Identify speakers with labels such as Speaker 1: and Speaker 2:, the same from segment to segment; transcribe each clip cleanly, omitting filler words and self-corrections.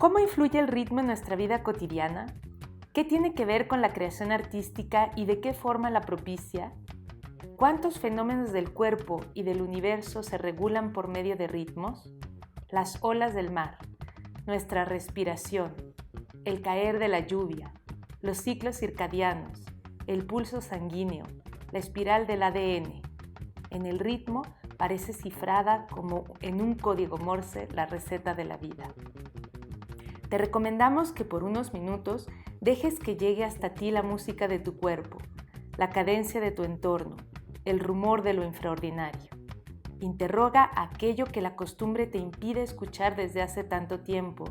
Speaker 1: ¿Cómo influye el ritmo en nuestra vida cotidiana? ¿Qué tiene que ver con la creación artística y de qué forma la propicia? ¿Cuántos fenómenos del cuerpo y del universo se regulan por medio de ritmos? Las olas del mar, nuestra respiración, el caer de la lluvia, los ciclos circadianos, el pulso sanguíneo, la espiral del ADN. En el ritmo parece cifrada como en un código Morse la receta de la vida. Te recomendamos que por unos minutos dejes que llegue hasta ti la música de tu cuerpo, la cadencia de tu entorno, el rumor de lo infraordinario. Interroga aquello que la costumbre te impide escuchar desde hace tanto tiempo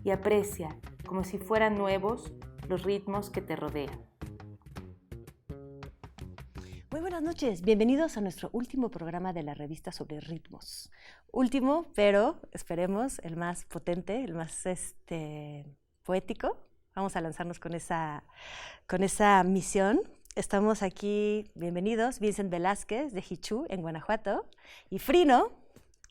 Speaker 1: y aprecia, como si fueran nuevos, los ritmos que te rodean.
Speaker 2: Muy buenas noches, bienvenidos a nuestro último programa de la revista sobre ritmos. Último, pero esperemos el más potente, el más poético. Vamos a lanzarnos con esa misión. Estamos aquí, bienvenidos, Vincent Velázquez de Jichú, en Guanajuato, y Frino,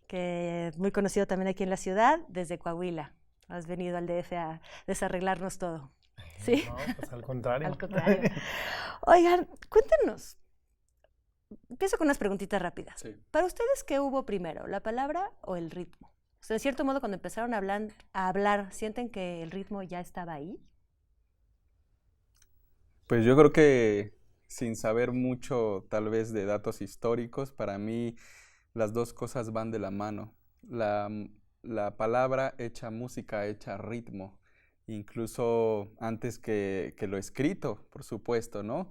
Speaker 2: que es muy conocido también aquí en la ciudad, desde Coahuila. Has venido al DF a desarreglarnos todo. ¿Sí?
Speaker 3: No, pues al contrario.
Speaker 2: Al contrario. Oigan, cuéntenos. Empiezo con unas preguntitas rápidas.
Speaker 3: Sí.
Speaker 2: ¿Para ustedes qué hubo primero, la palabra o el ritmo? O sea, en cierto modo, cuando empezaron a hablar, ¿sienten que el ritmo ya estaba ahí?
Speaker 4: Pues yo creo que sin saber mucho tal vez de datos históricos, para mí las dos cosas van de la mano. La palabra hecha música, hecha ritmo, incluso antes que lo escrito, por supuesto, ¿no?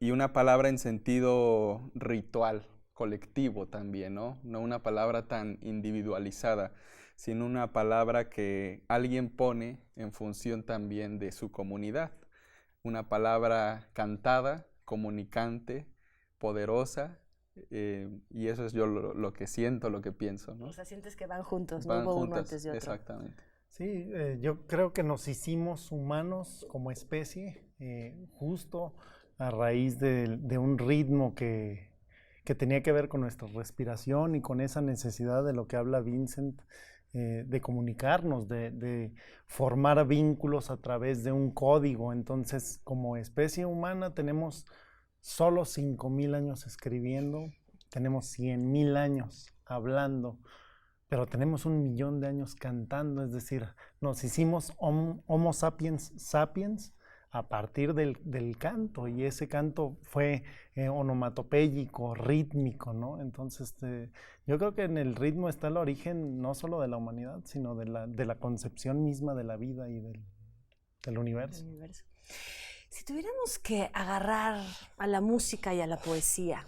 Speaker 4: Y una palabra en sentido ritual, colectivo también, ¿no? No una palabra tan individualizada, sino una palabra que alguien pone en función también de su comunidad. Una palabra cantada, comunicante, poderosa, y eso es yo lo que siento, lo que pienso, ¿no?
Speaker 2: O sea, sientes que van juntos,
Speaker 4: van
Speaker 2: no hubo
Speaker 4: juntas,
Speaker 2: uno antes de otro.
Speaker 4: Exactamente.
Speaker 3: Sí, yo creo que nos hicimos humanos como especie, justo a raíz de un ritmo que tenía que ver con nuestra respiración y con esa necesidad de lo que habla Vincent, de comunicarnos, de formar vínculos a través de un código. Entonces, como especie humana tenemos solo 5,000 años escribiendo, tenemos 100,000 años hablando, pero tenemos 1,000,000 de años cantando, es decir, nos hicimos Homo sapiens sapiens a partir del canto, y ese canto fue onomatopéyico, rítmico, ¿no? Entonces, yo creo que en el ritmo está el origen no solo de la humanidad, sino de la concepción misma de la vida y del universo.
Speaker 2: Si tuviéramos que agarrar a la música y a la poesía,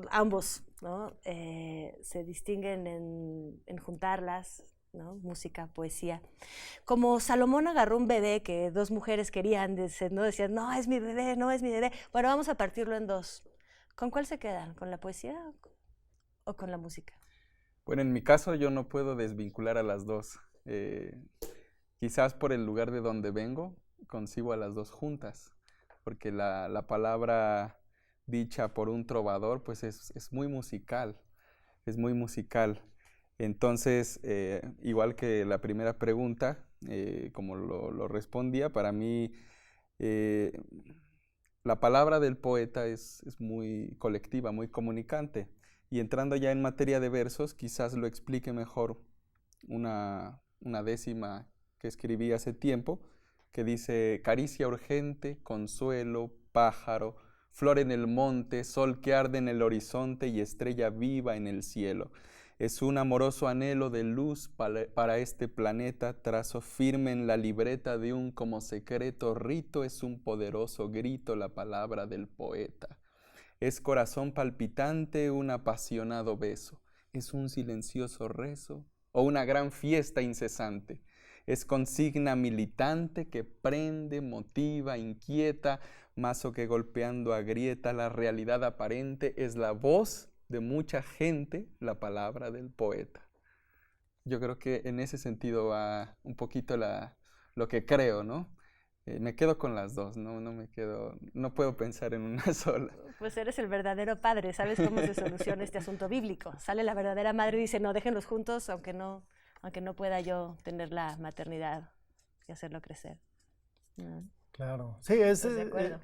Speaker 2: ambos, ¿no? Se distinguen en juntarlas, ¿no? Música, poesía. Como Salomón agarró un bebé que dos mujeres querían, ¿no? Decían, no, es mi bebé, no es mi bebé. Bueno, vamos a partirlo en dos. ¿Con cuál se quedan? ¿Con la poesía o con la música?
Speaker 4: Bueno, en mi caso yo no puedo desvincular a las dos. Quizás por el lugar de donde vengo, concibo a las dos juntas, porque la palabra dicha por un trovador, pues es muy musical, es muy musical. Entonces, igual que la primera pregunta, como lo respondía, para mí la palabra del poeta es muy colectiva, muy comunicante. Y entrando ya en materia de versos, quizás lo explique mejor una décima que escribí hace tiempo, que dice: caricia urgente, consuelo, pájaro, flor en el monte, sol que arde en el horizonte y estrella viva en el cielo. Es un amoroso anhelo de luz para este planeta, trazo firme en la libreta de un como secreto rito, es un poderoso grito la palabra del poeta. Es corazón palpitante, un apasionado beso, es un silencioso rezo o una gran fiesta incesante. Es consigna militante que prende, motiva, inquieta, mazo que golpeando agrieta la realidad aparente, es la voz de mucha gente, la palabra del poeta. Yo creo que en ese sentido va un poquito lo que creo, ¿no? Me quedo con las dos, no puedo pensar en una sola.
Speaker 2: Pues eres el verdadero padre, ¿sabes cómo se soluciona este asunto bíblico? Sale la verdadera madre y dice, no, déjenlos juntos, aunque no aunque no pueda yo tener la maternidad y hacerlo crecer.
Speaker 3: Claro, sí,
Speaker 2: ¿Estás de acuerdo?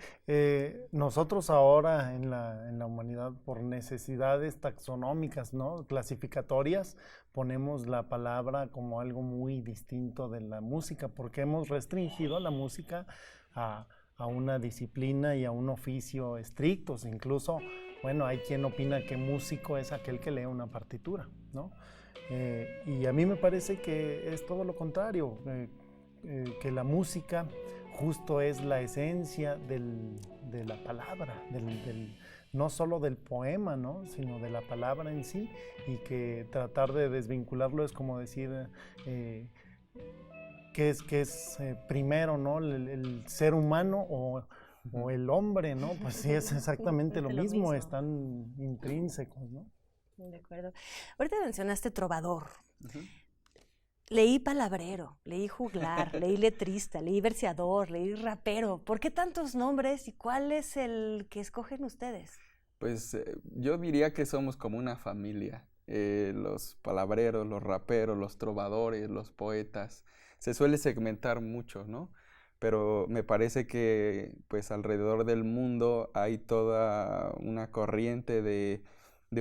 Speaker 3: Nosotros ahora en la humanidad, por necesidades taxonómicas, ¿no? Clasificatorias, ponemos la palabra como algo muy distinto de la música, porque hemos restringido la música a una disciplina y a un oficio estrictos. Incluso, bueno, hay quien opina que músico es aquel que lee una partitura, ¿no? Y a mí me parece que es todo lo contrario, que la música justo es la esencia de la palabra, no solo del poema, ¿no? Sino de la palabra en sí, y que tratar de desvincularlo es como decir que es primero, ¿no? El ser humano o el hombre, ¿no? Pues sí, es exactamente lo mismo, están intrínsecos, ¿no?
Speaker 2: De acuerdo. Ahorita mencionaste trovador.
Speaker 4: Ujú.
Speaker 2: Leí palabrero, leí juglar, leí letrista, leí verseador, leí rapero. ¿Por qué tantos nombres y cuál es el que escogen ustedes?
Speaker 4: Pues yo diría que somos como una familia. Los palabreros, los raperos, los trovadores, los poetas. Se suele segmentar mucho, ¿no? Pero me parece que pues alrededor del mundo hay toda una corriente de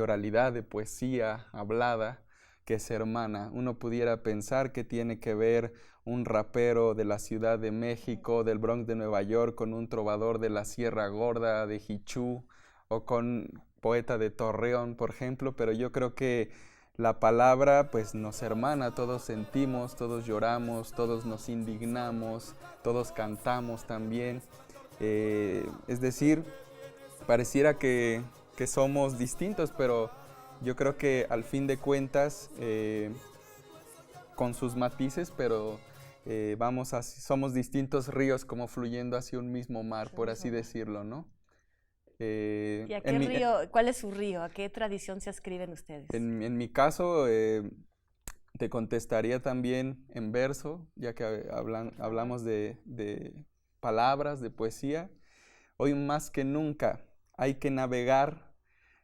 Speaker 4: oralidad, de poesía hablada que es hermana. Uno pudiera pensar que tiene que ver un rapero de la Ciudad de México, del Bronx de Nueva York, con un trovador de la Sierra Gorda, de Jichú, o con poeta de Torreón, por ejemplo, pero yo creo que la palabra pues nos hermana, todos sentimos, todos lloramos, todos nos indignamos, todos cantamos también. Es decir, pareciera que somos distintos, pero yo creo que al fin de cuentas, con sus matices, pero somos distintos ríos como fluyendo hacia un mismo mar, por así decirlo, ¿no?
Speaker 2: ¿Y a qué río, cuál es su río? ¿A qué tradición se ascriben ustedes?
Speaker 4: En mi caso, te contestaría también en verso, ya que hablamos de palabras, de poesía. Hoy más que nunca hay que navegar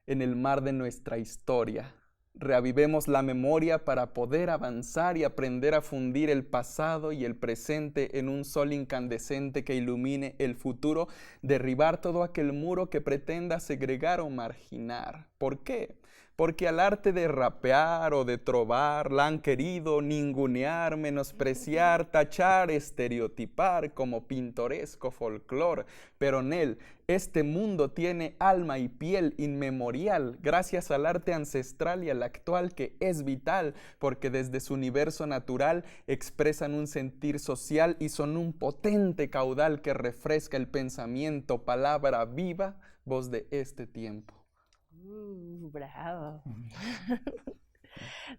Speaker 4: en el mar de nuestra historia. Reavivemos la memoria para poder avanzar y aprender a fundir el pasado y el presente en un sol incandescente que ilumine el futuro, derribar todo aquel muro que pretenda segregar o marginar. ¿Por qué? Porque al arte de rapear o de trovar la han querido ningunear, menospreciar, tachar, estereotipar como pintoresco folclor. Pero en él, este mundo tiene alma y piel inmemorial, gracias al arte ancestral y al actual que es vital, porque desde su universo natural expresan un sentir social y son un potente caudal que refresca el pensamiento, palabra viva, voz de este tiempo.
Speaker 2: Bravo.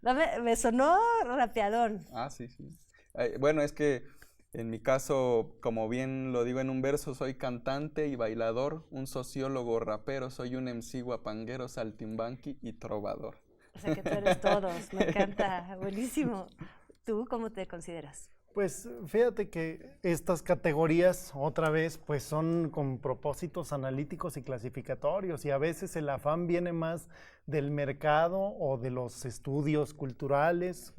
Speaker 2: No, me sonó rapeador.
Speaker 4: Ah, sí, sí. Bueno, es que en mi caso, como bien lo digo en un verso, soy cantante y bailador, un sociólogo rapero, soy un MC guapanguero, saltimbanqui y trovador.
Speaker 2: O sea que tú eres todos, me encanta, buenísimo. ¿Tú cómo te consideras?
Speaker 3: Pues fíjate que estas categorías, otra vez, pues son con propósitos analíticos y clasificatorios, y a veces el afán viene más del mercado o de los estudios culturales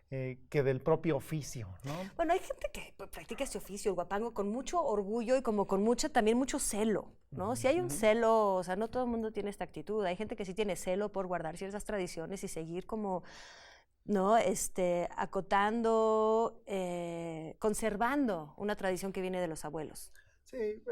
Speaker 3: que del propio oficio, ¿no?
Speaker 2: Bueno, hay gente que practica este oficio, el guapango, con mucho orgullo y como con también mucho celo, ¿no? Si hay un celo, o sea, no todo el mundo tiene esta actitud, hay gente que sí tiene celo por guardar ciertas tradiciones y seguir como, ¿no? Acotando, conservando una tradición que viene de los abuelos.
Speaker 3: Sí,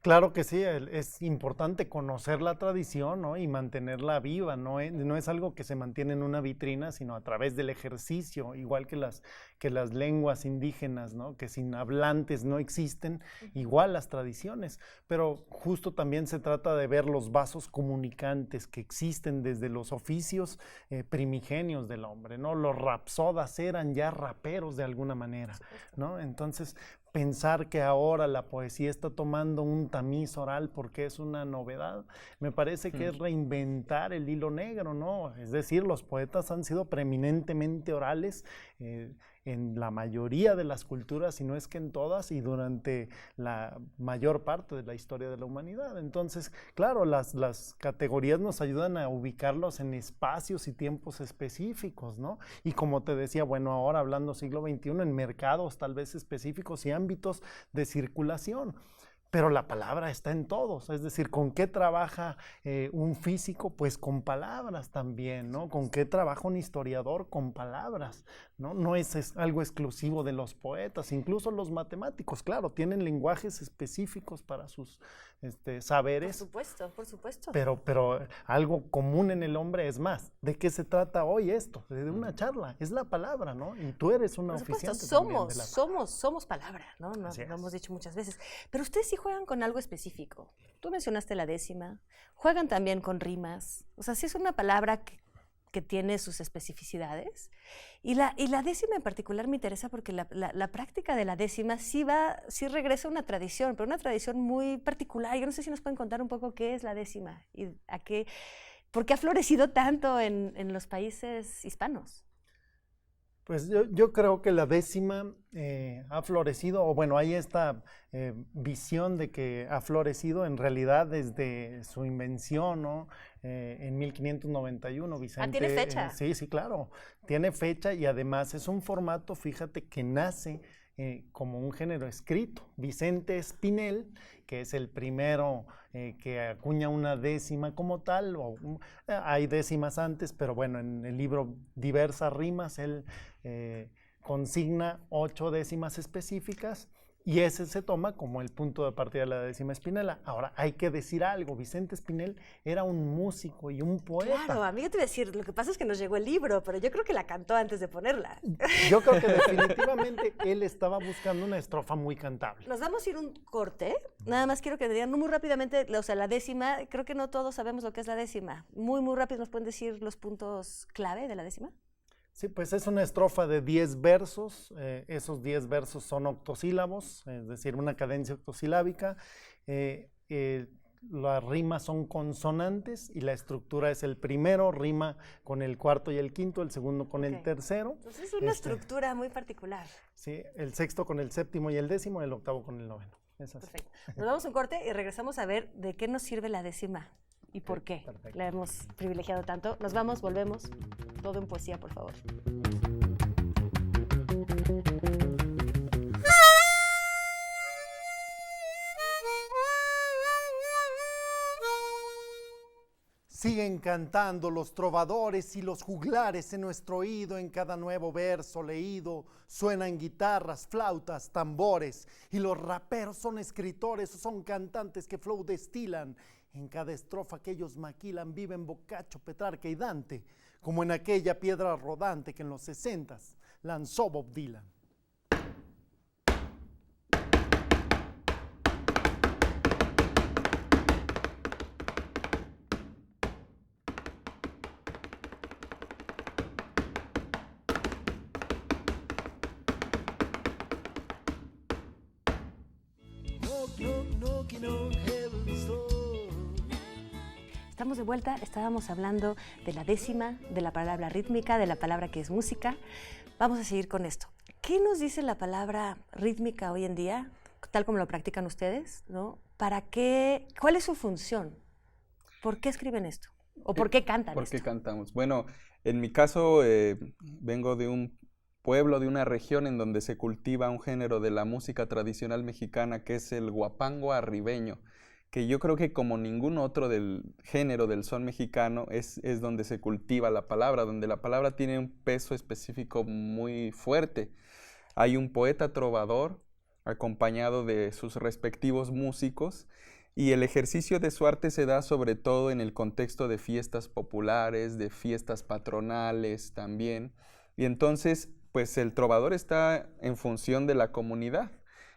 Speaker 3: claro que sí, es importante conocer la tradición, ¿no? Y mantenerla viva, no es algo que se mantiene en una vitrina, sino a través del ejercicio, igual que las lenguas indígenas, ¿no? Que sin hablantes no existen, igual las tradiciones, pero justo también se trata de ver los vasos comunicantes que existen desde los oficios primigenios del hombre, ¿no? Los rapsodas eran ya raperos de alguna manera, ¿no? Entonces, pensar que ahora la poesía está tomando un tamiz oral porque es una novedad, me parece que es reinventar el hilo negro, ¿no? Es decir, los poetas han sido preeminentemente orales, en la mayoría de las culturas, si no es que en todas, y durante la mayor parte de la historia de la humanidad. Entonces, claro, las categorías nos ayudan a ubicarlos en espacios y tiempos específicos, ¿no? Y como te decía, bueno, ahora hablando siglo XXI, en mercados tal vez específicos y ámbitos de circulación. Pero la palabra está en todos, es decir, ¿con qué trabaja un físico? Pues con palabras también, ¿no? ¿Con qué trabaja un historiador? Con palabras, ¿no? No es algo exclusivo de los poetas, incluso los matemáticos, claro, tienen lenguajes específicos para sus saberes.
Speaker 2: Por supuesto, por supuesto.
Speaker 3: Pero algo común en el hombre es más. ¿De qué se trata hoy esto? De una charla, es la palabra, ¿no? Y tú eres una oficiante también de la palabra.
Speaker 2: Somos palabra, ¿no? Lo hemos dicho muchas veces. Pero ustedes sí juegan con algo específico. Tú mencionaste la décima, juegan también con rimas. O sea, sí es una palabra que tiene sus especificidades. Y la décima en particular me interesa porque la práctica de la décima sí regresa a una tradición, pero una tradición muy particular. Yo no sé si nos pueden contar un poco qué es la décima y por qué ha florecido tanto en los países hispanos.
Speaker 3: Pues yo creo que la décima ha florecido, o bueno, hay esta visión de que ha florecido en realidad desde su invención, ¿no? En 1591, Vicente.
Speaker 2: ¿Tiene fecha?
Speaker 3: Sí, claro, tiene fecha y además es un formato, fíjate, que nace como un género escrito. Vicente Espinel, que es el primero que acuña una décima como tal, hay décimas antes, pero bueno, en el libro Diversas Rimas, él consigna 8 décimas específicas y ese se toma como el punto de partida de la décima espinela. Ahora, hay que decir algo, Vicente Espinel era un músico y un poeta.
Speaker 2: Claro, a mí yo te iba a decir, lo que pasa es que nos llegó el libro, pero yo creo que la cantó antes de ponerla.
Speaker 3: Yo creo que definitivamente él estaba buscando una estrofa muy cantable.
Speaker 2: Nos vamos a ir un corte, nada más quiero que me digan muy rápidamente, o sea, la décima, creo que no todos sabemos lo que es la décima. Muy rápido, ¿nos pueden decir los puntos clave de la décima?
Speaker 3: Sí, pues es una estrofa de 10 versos, esos 10 versos son octosílabos, es decir, una cadencia octosilábica, las rimas son consonantes y la estructura es el primero, rima con el cuarto y el quinto, el segundo con el tercero.
Speaker 2: Entonces es una estructura muy particular.
Speaker 3: Sí, el sexto con el séptimo y el décimo, el octavo con el noveno. Es así.
Speaker 2: Perfecto. Nos damos un corte y regresamos a ver de qué nos sirve la décima. ¿Y por qué la hemos privilegiado tanto? Nos vamos, volvemos. Todo en poesía, por favor.
Speaker 3: Siguen cantando los trovadores y los juglares en nuestro oído, en cada nuevo verso leído suenan guitarras, flautas, tambores, y los raperos son escritores o son cantantes que flow destilan. En cada estrofa que ellos maquilan viven Boccaccio, Petrarca y Dante, como en aquella piedra rodante que en los 60s lanzó Bob Dylan.
Speaker 2: Estamos de vuelta, estábamos hablando de la décima, de la palabra rítmica, de la palabra que es música. Vamos a seguir con esto. ¿Qué nos dice la palabra rítmica hoy en día, tal como lo practican ustedes, ¿no? ¿Para qué? ¿Cuál es su función? ¿Por qué escriben esto? ¿O por qué cantan esto?
Speaker 4: ¿Por qué cantamos? Bueno, en mi caso vengo de un pueblo, de una región en donde se cultiva un género de la música tradicional mexicana que es el huapango arribeño, que yo creo que como ningún otro del género del son mexicano es donde se cultiva la palabra, donde la palabra tiene un peso específico muy fuerte. Hay un poeta trovador acompañado de sus respectivos músicos y el ejercicio de su arte se da sobre todo en el contexto de fiestas populares, de fiestas patronales también. Y entonces, pues el trovador está en función de la comunidad.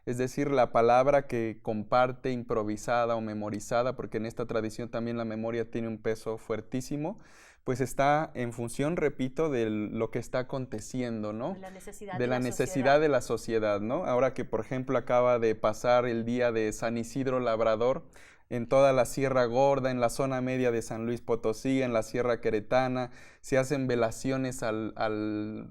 Speaker 4: Es decir, la palabra que comparte improvisada o memorizada, porque en esta tradición también la memoria tiene un peso fuertísimo, pues está en función, repito, de lo que está aconteciendo, ¿no?
Speaker 2: De la necesidad
Speaker 4: de la necesidad de la sociedad, ¿no? Ahora que, por ejemplo, acaba de pasar el día de San Isidro Labrador, en toda la Sierra Gorda, en la zona media de San Luis Potosí, en la Sierra Queretana, se hacen velaciones al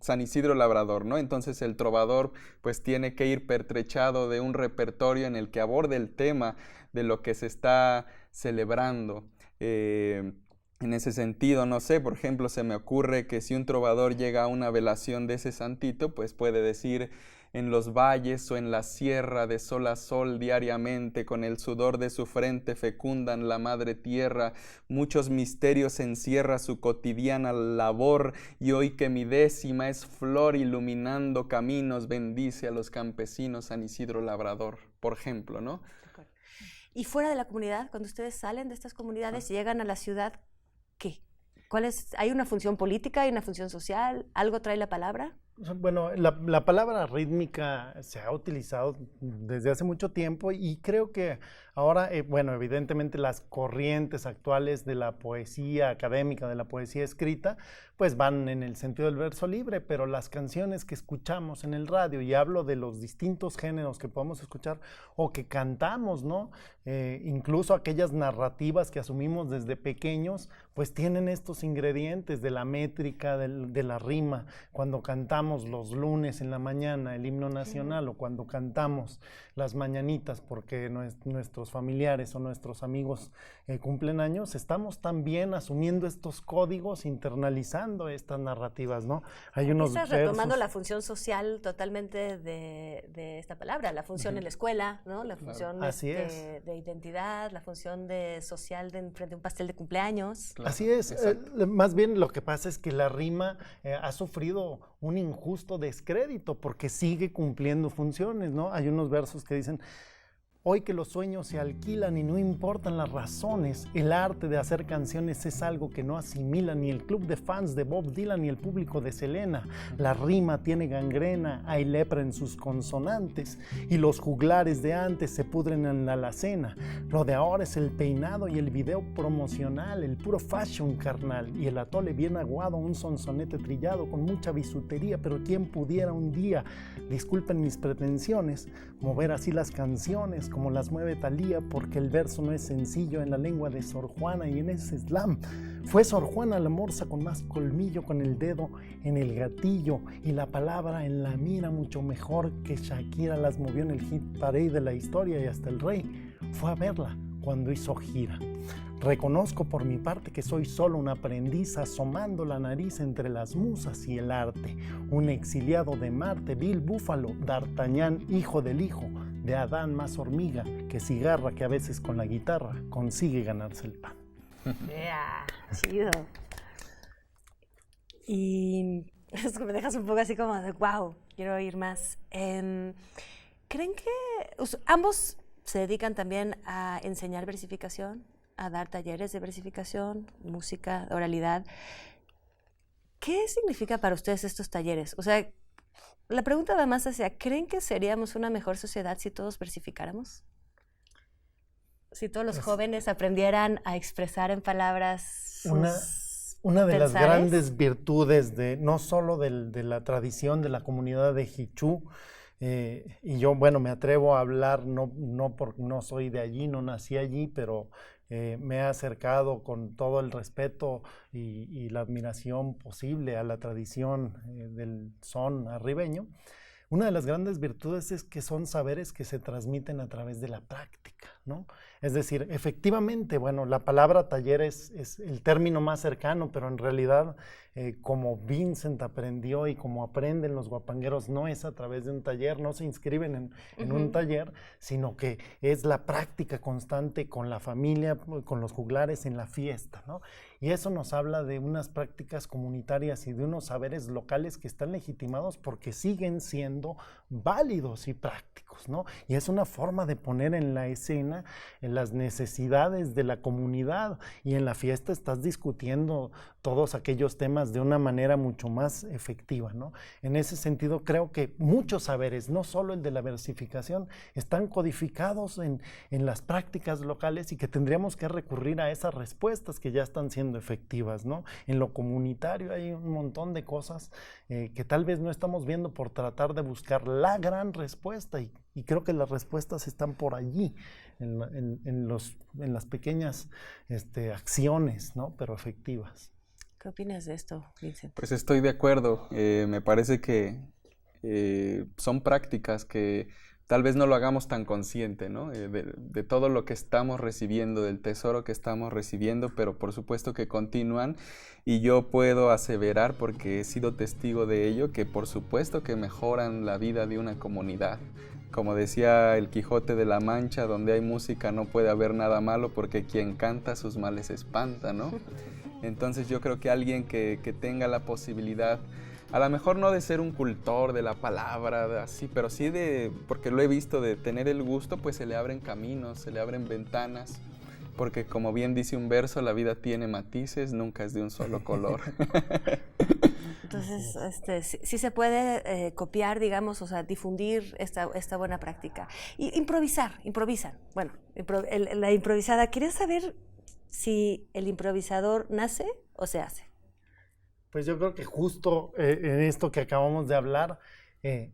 Speaker 4: San Isidro Labrador, ¿no? Entonces el trovador pues tiene que ir pertrechado de un repertorio en el que aborde el tema de lo que se está celebrando. En ese sentido, no sé, por ejemplo, se me ocurre que si un trovador llega a una velación de ese santito, pues puede decir: en los valles o en la sierra, de sol a sol diariamente, con el sudor de su frente fecundan la madre tierra, muchos misterios encierra su cotidiana labor, y hoy que mi décima es flor iluminando caminos, bendice a los campesinos San Isidro Labrador, por ejemplo, ¿no?
Speaker 2: Y fuera de la comunidad, cuando ustedes salen de estas comunidades y llegan a la ciudad, ¿qué? ¿Hay una función política, hay una función social? ¿Algo trae la palabra?
Speaker 3: Bueno, la palabra rítmica se ha utilizado desde hace mucho tiempo y creo que ahora, bueno, evidentemente las corrientes actuales de la poesía académica, de la poesía escrita, pues van en el sentido del verso libre, pero las canciones que escuchamos en el radio, y hablo de los distintos géneros que podemos escuchar o que cantamos, ¿no? Incluso aquellas narrativas que asumimos desde pequeños, pues tienen estos ingredientes de la métrica, de la rima. Cuando cantamos los lunes en la mañana el himno nacional, o cuando cantamos las mañanitas porque nuestros familiares o nuestros amigos cumplen años, estamos también asumiendo estos códigos, internalizando estas narrativas, ¿no? Hay unos
Speaker 2: Estás retomando la función social totalmente de esta palabra, la función en la escuela, ¿no? La función de identidad, la función social frente a un pastel de cumpleaños.
Speaker 3: Claro. Así es, más bien lo que pasa es que la rima ha sufrido un injusto descrédito porque sigue cumpliendo funciones, ¿no? Hay unos versos que dicen: hoy que los sueños se alquilan y no importan las razones, el arte de hacer canciones es algo que no asimila ni el club de fans de Bob Dylan ni el público de Selena. La rima tiene gangrena, hay lepra en sus consonantes y los juglares de antes se pudren en la alacena. Lo de ahora es el peinado y el video promocional, el puro fashion carnal y el atole bien aguado, un sonsonete trillado con mucha bisutería, pero quién pudiera un día, disculpen mis pretensiones, mover así las canciones como las mueve Thalía, porque el verso no es sencillo en la lengua de Sor Juana y en ese slam. Fue Sor Juana la morsa con más colmillo, con el dedo en el gatillo y la palabra en la mira, mucho mejor que Shakira las movió en el hit parade de la historia, y hasta el rey fue a verla cuando hizo gira. Reconozco por mi parte que soy solo un aprendiz asomando la nariz entre las musas y el arte, un exiliado de Marte, vil búfalo, D'Artagnan, hijo del hijo de Adán, más hormiga que cigarra, que a veces con la guitarra consigue ganarse el pan.
Speaker 2: Chido. Y es que me dejas un poco así como de wow, quiero oír más. ¿Creen que ambos se dedican también a enseñar versificación, a dar talleres de versificación, música, oralidad? ¿Qué significa para ustedes estos talleres? O sea, la pregunta va más hacia, ¿creen que seríamos una mejor sociedad si todos versificáramos? Si todos los jóvenes aprendieran a expresar en palabras
Speaker 3: una de
Speaker 2: pensares.
Speaker 3: Las grandes virtudes no solo de la tradición de la comunidad de Hichú, y yo, bueno, me atrevo a hablar, no porque no soy de allí, no nací allí, pero me he acercado con todo el respeto y la admiración posible a la tradición del son arribeño. Una de las grandes virtudes es que son saberes que se transmiten a través de la práctica, ¿no? Es decir, efectivamente, bueno, la palabra taller es el término más cercano, pero en realidad, como Vincent aprendió y como aprenden los guapangueros, no es a través de un taller, no se inscriben en un taller, sino que es la práctica constante con la familia, con los juglares en la fiesta, ¿no? Y eso nos habla de unas prácticas comunitarias y de unos saberes locales que están legitimados porque siguen siendo válidos y prácticos, ¿no? Y es una forma de poner en la escena las necesidades de la comunidad, y en la fiesta estás discutiendo todos aquellos temas de una manera mucho más efectiva, ¿no? En ese sentido, creo que muchos saberes, no solo el de la versificación, están codificados en las prácticas locales y que tendríamos que recurrir a esas respuestas que ya están siendo efectivas, ¿no? En lo comunitario hay un montón de cosas que tal vez no estamos viendo por tratar de buscar la gran respuesta, y Y creo que las respuestas están por allí, en las pequeñas acciones, ¿no? Pero efectivas.
Speaker 2: ¿Qué opinas de esto, Vincent?
Speaker 4: Pues estoy de acuerdo. Me parece que son prácticas que tal vez no lo hagamos tan consciente, ¿no? De todo lo que estamos recibiendo, del tesoro que estamos recibiendo, pero por supuesto que continúan, y yo puedo aseverar, porque he sido testigo de ello, que por supuesto que mejoran la vida de una comunidad. Como decía el Quijote de la Mancha, donde hay música no puede haber nada malo, porque quien canta sus males espanta, ¿no? Entonces yo creo que alguien que tenga la posibilidad, a lo mejor no de ser un cultor de la palabra, así, pero sí porque lo he visto, de tener el gusto, pues se le abren caminos, se le abren ventanas, porque como bien dice un verso, la vida tiene matices, nunca es de un solo color.
Speaker 2: Entonces, sí se puede copiar, digamos, o sea, difundir esta buena práctica. Y improvisan. Bueno, la improvisada, ¿quieres saber si el improvisador nace o se hace?
Speaker 3: Pues yo creo que justo en esto que acabamos de hablar,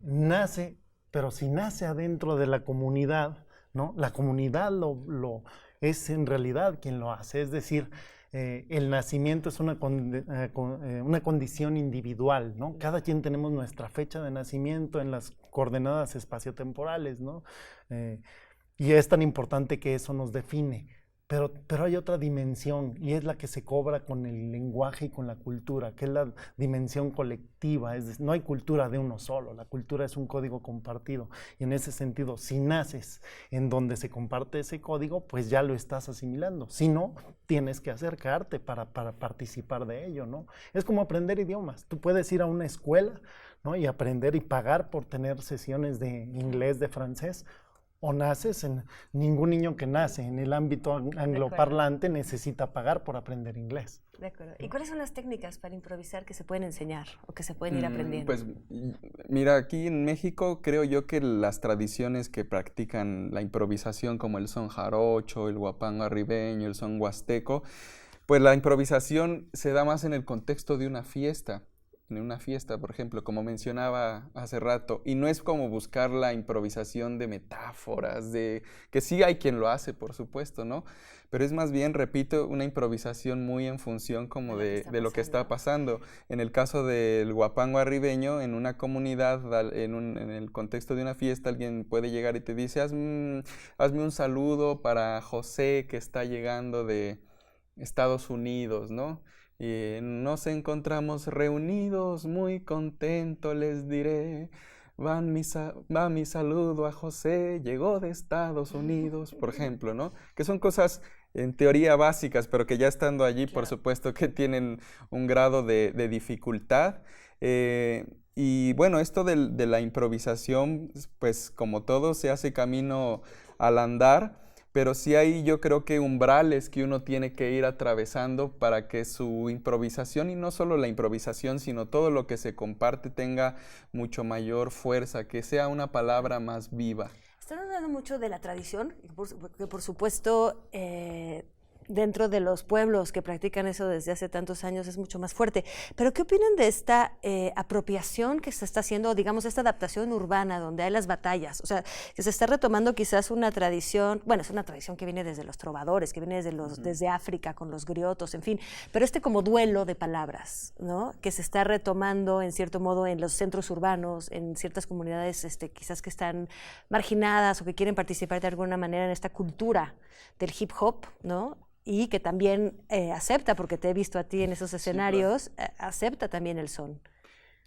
Speaker 3: nace, pero si nace adentro de la comunidad, ¿no? La comunidad lo es en realidad quien lo hace, es decir, el nacimiento es una condición individual, ¿no? Cada quien tenemos nuestra fecha de nacimiento en las coordenadas espaciotemporales, ¿no? Y es tan importante que eso nos define. Pero hay otra dimensión, y es la que se cobra con el lenguaje y con la cultura, que es la dimensión colectiva. Es decir, no hay cultura de uno solo, la cultura es un código compartido, y en ese sentido, si naces en donde se comparte ese código, pues ya lo estás asimilando. Si no, tienes que acercarte para participar de ello, ¿no? Es como aprender idiomas. Tú puedes ir a una escuela, ¿no? Y aprender y pagar por tener sesiones de inglés, de francés, o naces ningún niño que nace en el ámbito angloparlante necesita pagar por aprender inglés.
Speaker 2: De acuerdo. ¿Y cuáles son las técnicas para improvisar que se pueden enseñar o que se pueden ir aprendiendo?
Speaker 4: Pues mira, aquí en México creo yo que las tradiciones que practican la improvisación, como el son jarocho, el huapango arribeño, el son huasteco, pues la improvisación se da más en el contexto de una fiesta. En una fiesta, por ejemplo, como mencionaba hace rato, y no es como buscar la improvisación de metáforas, que sí hay quien lo hace, por supuesto, ¿no? Pero es más bien, repito, una improvisación muy en función como de lo que está pasando. En el caso del huapango arribeño, en una comunidad, en el contexto de una fiesta, alguien puede llegar y te dice, hazme un saludo para José, que está llegando de Estados Unidos, ¿no? Y nos encontramos reunidos, muy contentos, les diré, va mi saludo a José, llegó de Estados Unidos, por ejemplo, ¿no? Que son cosas en teoría básicas, pero que ya estando allí, claro, por supuesto que tienen un grado de dificultad. Y bueno, esto de la improvisación, pues como todo, se hace camino al andar. Pero sí hay, yo creo que umbrales que uno tiene que ir atravesando para que su improvisación, y no solo la improvisación, sino todo lo que se comparte, tenga mucho mayor fuerza, que sea una palabra más viva.
Speaker 2: Están hablando mucho de la tradición, que por supuesto dentro de los pueblos que practican eso desde hace tantos años es mucho más fuerte. Pero ¿qué opinan de esta apropiación que se está haciendo, digamos, esta adaptación urbana donde hay las batallas? O sea, que se está retomando quizás una tradición, bueno, es una tradición que viene desde los trovadores, que viene desde África con los griotos, en fin, pero como duelo de palabras, ¿no? Que se está retomando en cierto modo en los centros urbanos, en ciertas comunidades quizás que están marginadas o que quieren participar de alguna manera en esta cultura del hip hop, ¿no? Y que también acepta, porque te he visto a ti en esos escenarios, sí, claro, acepta también el son.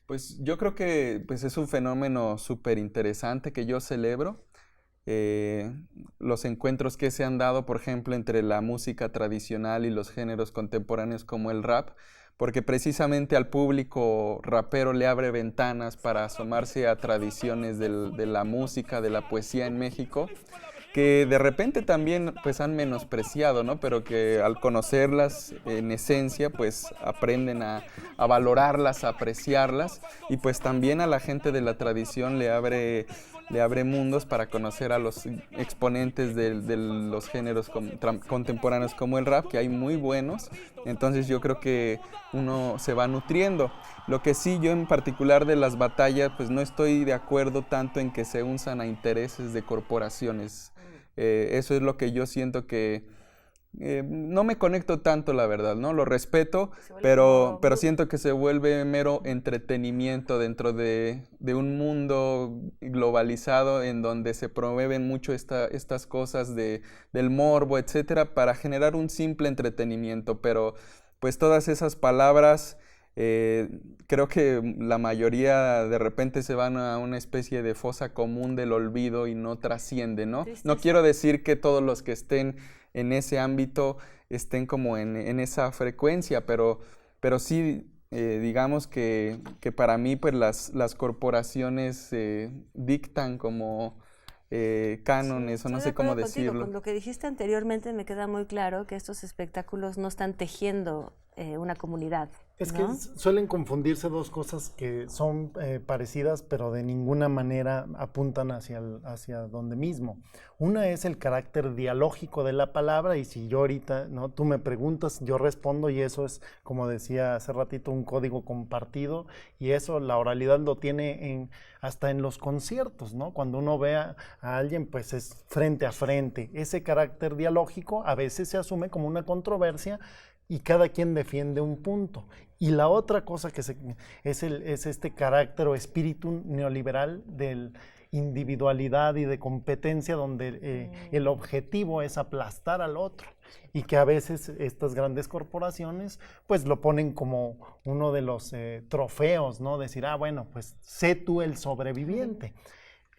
Speaker 4: Pues yo creo que pues, es un fenómeno súper interesante que yo celebro. Los encuentros que se han dado, por ejemplo, entre la música tradicional y los géneros contemporáneos como el rap, porque precisamente al público rapero le abre ventanas para asomarse a tradiciones de la música, de la poesía en México, que de repente también pues han menospreciado, ¿no? Pero que al conocerlas en esencia pues aprenden a valorarlas, a apreciarlas, y pues también a la gente de la tradición le abre le abre mundos para conocer a los exponentes de los géneros contemporáneos como el rap, que hay muy buenos. Entonces yo creo que uno se va nutriendo. Lo que sí, yo en particular de las batallas, pues no estoy de acuerdo tanto en que se usan a intereses de corporaciones. Eso es lo que yo siento que no me conecto tanto, la verdad, ¿no? Lo respeto, pero siento que se vuelve mero entretenimiento dentro de un mundo globalizado en donde se promueven mucho estas cosas del morbo, etcétera, para generar un simple entretenimiento. Pero pues todas esas palabras, creo que la mayoría de repente se van a una especie de fosa común del olvido y no trascienden, ¿no? No quiero decir que todos los que estén en ese ámbito estén como en esa frecuencia, pero sí, digamos que para mí pues las corporaciones dictan como cánones,
Speaker 2: sí,
Speaker 4: o no sé cómo decirlo.
Speaker 2: Con lo que dijiste anteriormente me queda muy claro que estos espectáculos no están tejiendo una comunidad.
Speaker 3: Es
Speaker 2: ¿no?
Speaker 3: que suelen confundirse dos cosas que son parecidas, pero de ninguna manera apuntan hacia donde mismo. Una es el carácter dialógico de la palabra, y si yo ahorita, ¿no?, tú me preguntas, yo respondo, y eso es, como decía hace ratito, un código compartido, y eso la oralidad lo tiene hasta en los conciertos, ¿no? Cuando uno ve a alguien, pues es frente a frente. Ese carácter dialógico a veces se asume como una controversia, y cada quien defiende un punto. Y la otra cosa que es este carácter o espíritu neoliberal de individualidad y de competencia, donde el objetivo es aplastar al otro, y que a veces estas grandes corporaciones pues lo ponen como uno de los trofeos, ¿no? Decir, bueno, pues sé tú el sobreviviente.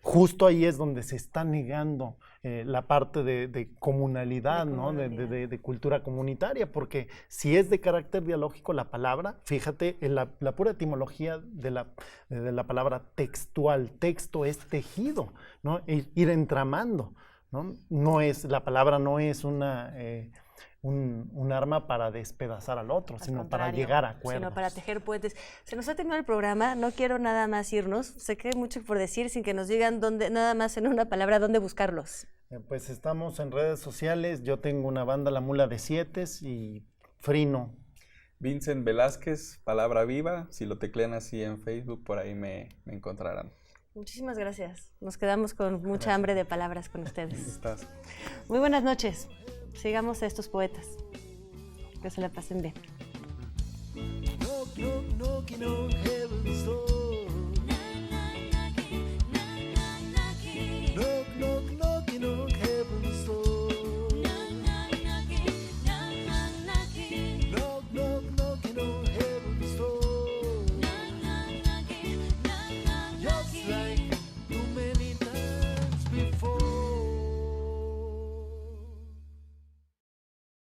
Speaker 3: Justo ahí es donde se está negando la parte de comunalidad, ¿no? De cultura comunitaria, porque si es de carácter dialógico la palabra, fíjate, en la pura etimología de la palabra textual, texto es tejido, ¿no? Ir entramando, ¿no? La palabra no es un arma para despedazar al otro, sino para llegar a acuerdos.
Speaker 2: Sino para tejer puentes. Se nos ha terminado el programa, no quiero nada más irnos. Sé que hay mucho por decir sin que nos digan dónde, nada más en una palabra, dónde buscarlos.
Speaker 3: Pues estamos en redes sociales, yo tengo una banda, La Mula de Sietes, y Frino.
Speaker 4: Vincent Velázquez, Palabra Viva, si lo teclean así en Facebook, por ahí me encontrarán.
Speaker 2: Muchísimas gracias. Nos quedamos con mucha hambre de palabras con ustedes.
Speaker 4: Estás.
Speaker 2: Muy buenas noches. Sigamos a estos poetas. Que se la pasen bien.